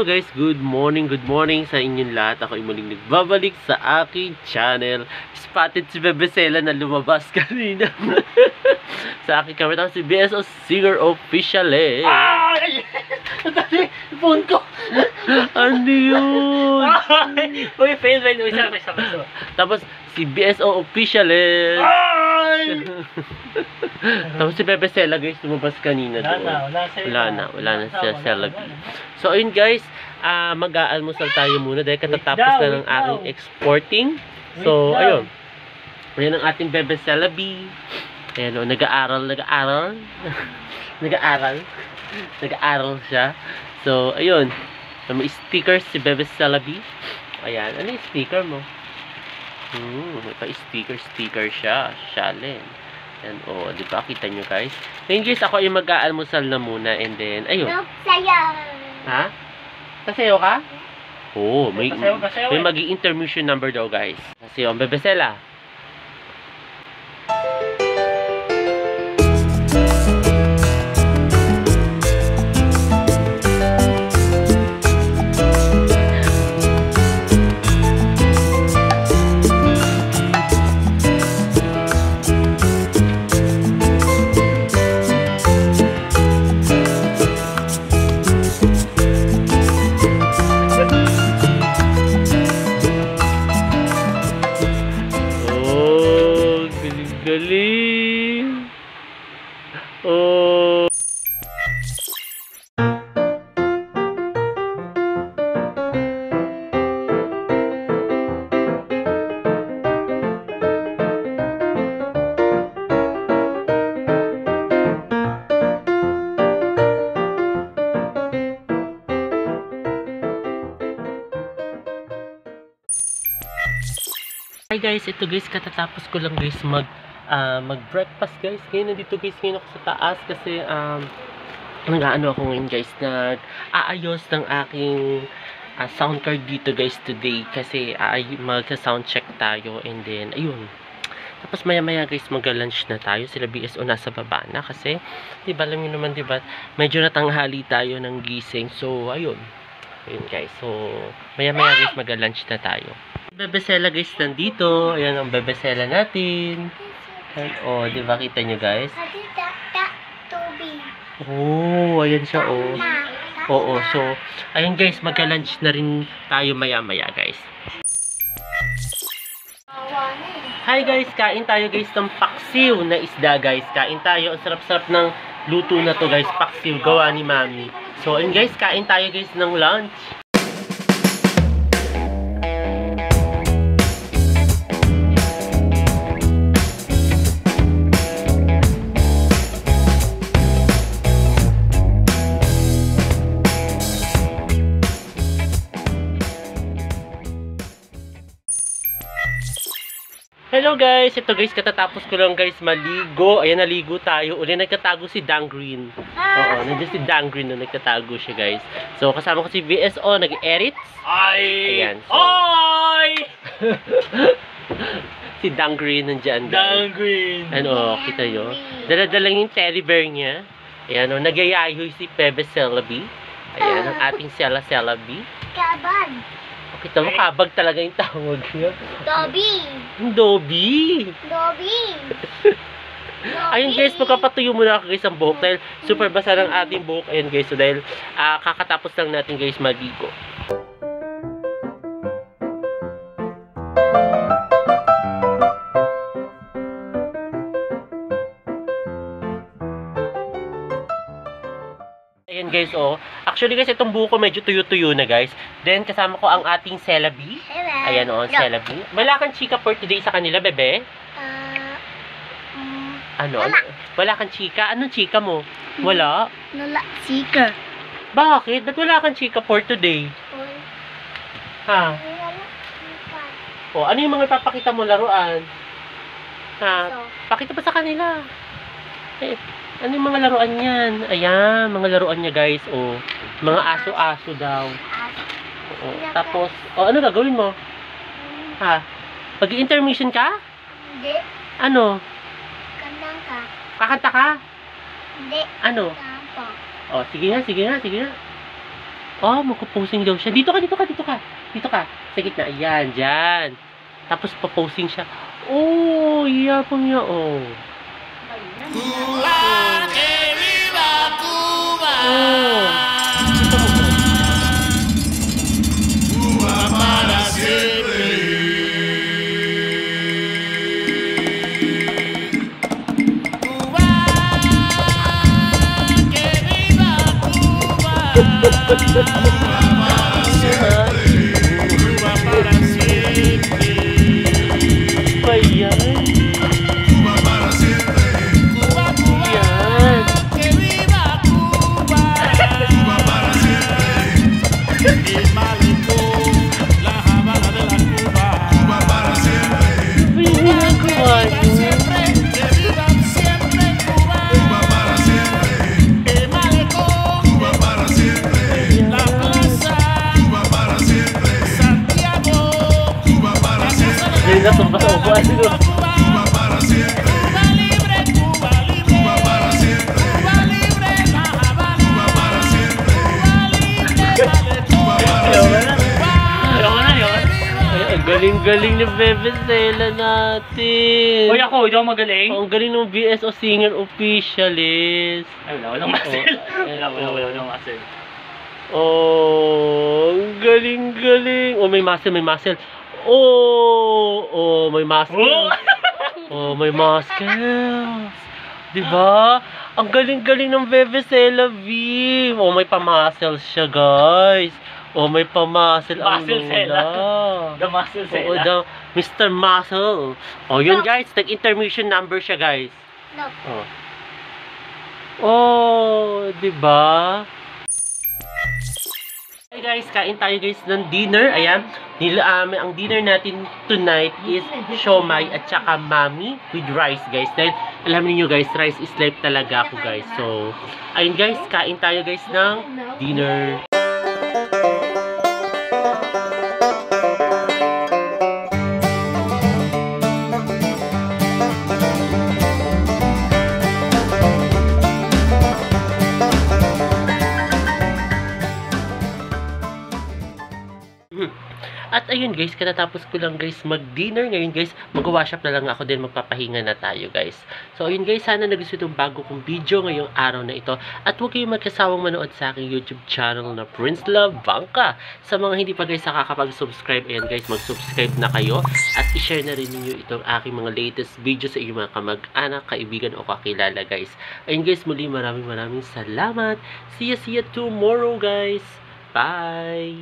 Hello guys, good morning sa inyong lahat. Ako ay muling nagbabalik sa aking channel. Spotted si Bebesela na lumabas kanina sa aking camera. Si BSO Singer Official eh. Ay! Natali! Phone ko! Ano yun? Uy, fail. Isa. Tapos si BSO Official eh. Ay! Tapos si Bebesela guys, lumabas kanina doon. Wala na siya Sela. So ayun guys, mag-aalmusal tayo muna dahil katatapos na ng aking exporting. So ayun. Ayan ang ating Bebesela B. Ayan o, nag-aaral siya. So ayun, may stickers si Bebesela B. Ayan, ano yung sticker mo? May pa-sticker siya. Shalen. Ayan, di ba? Kita nyo guys. Ngayon guys, ako yung mag-aalmusal na muna and then, ayun. Ha? Sasayaw ka? Oo, may magi-intermission number daw guys. Sasayaw ang Bebesela. Galing. Oh. Hi guys, ito guys, katatapos ko lang guys mag-breakfast guys. Ngayon nandito guys, ngayon ako sa taas kasi nag-aano ako ngayon guys, nag-aayos ng aking sound card dito guys today kasi mag-sound check tayo and then ayun. Tapos maya guys mag-lunch na tayo. Sila BSO nasa baba na kasi diba alam niyo naman diba medyo natanghali tayo ng gising. So ayun guys, so maya guys mag-lunch na tayo. Bebesela guys nandito. Ayan ang Bebesela natin. Oh, di ba kita nyo guys? Oh, ayan siya oh. Oo, so ayan guys, magka-lunch na rin tayo maya guys. Hi guys, kain tayo guys ng paksiw na isda guys. Kain tayo, ang sarap-sarap ng luto na to guys, paksiw gawa ni Mami. So ayun guys, kain tayo guys ng lunch. Hello guys, ito guys, katatapos ko lang guys maligo. Ayan, naligo tayo. Uli nagtatago si Dan Green. Oo, nandiyan si Dan Green na nagtatago siya guys. So kasama ko si BSO, nag-edit. Ayan. So, si Dan Green nandiyan guys. Dan Green. Ano, kita nyo. Dala-dala yung teddy bear niya. Ayan o, nagyayahoy si Bebesela B. Ayan, ang ating Sela B. Kabag. Kita mo, kabag talaga yung tawag niya. Dobby. Ayun guys, magpapatuyo muna ako guys ang buhok dahil super basa ng ating buhok. Ayun guys, so dahil kakatapos lang natin guys maligo. Ayan guys, oh. Actually guys, itong buhok ko medyo tuyo-tuyo na guys. Then kasama ko ang ating Sela B. Ayan oh, Sela B. Wala kang chika for today sa kanila, bebe? Ano? Wala kang chika? Anong chika mo? Wala? Wala chika. Bakit? Ba't wala kang chika for today? Ha? Oh, ano yung mga ipapakita mo laruan? Ha? Pakita pa sa kanila. Eh, ano yung mga laruan yan? Ayan, mga laruan niya guys. Oh, mga aso-aso daw. Oo. Tapos, ano gagawin mo? Ha? Pag-intermission ka? Hindi. Ano? Kantang ka. Kakanta ka? Hindi. Ano? Tampo. Oh, sige na. Oh, magpo-posing daw siya. Dito ka, dito ka, dito ka. Dito ka. Sa gitna. Ayan, dyan. Tapos pa-posing siya. Oh, iyapang niya, oh. Oh. Kita mo ba? Ayan. Ayan. May ginagawa niyo. Ayun na, tumba-tumba. Ang galing-galing ng Bebe Stella natin. Hoy ako, hindi ako magaling. Ang galing ng BSO Singer Officialist. Ay, walang muscle. Walang muscle. Oh, ang galing-galing. Oh, may muscle, may muscle. Oh, may muscle. Oh, may muscle. Diba? Ang galing-galing ng Bebe Stella V. Oh, may pa-muscle siya, guys. Oh, may pa-muscle ang Muscle Stella. Lola. The muscle Oo, Stella. the Mr. Muscle. Oh, yun guys, nag-intermission number siya, guys. No. Oh, 'di ba? Hey guys, kain tayo guys ng dinner. Ayan, ang dinner natin tonight is siomai at saka mami with rice, guys. Dahil alam niyo guys, rice is life talaga ako, guys. So, ayun guys, kain tayo guys ng dinner. At ayun guys, katatapos ko lang guys mag-dinner. Ngayon guys, mag-wash up na lang ako, din magpapahinga na tayo guys. So ayun guys, sana nagustuhan itong bago kong video ngayong araw na ito. At huwag kayong magkasawang manood sa aking YouTube channel na Prince Love Bangka. Sa mga hindi pa guys nakakapag-subscribe, ayan guys, mag-subscribe na kayo. At i-share na rin ninyo itong aking mga latest video sa inyong mga kamag-anak, kaibigan o kakilala guys. Ayun guys, muli maraming salamat. See ya tomorrow guys. Bye!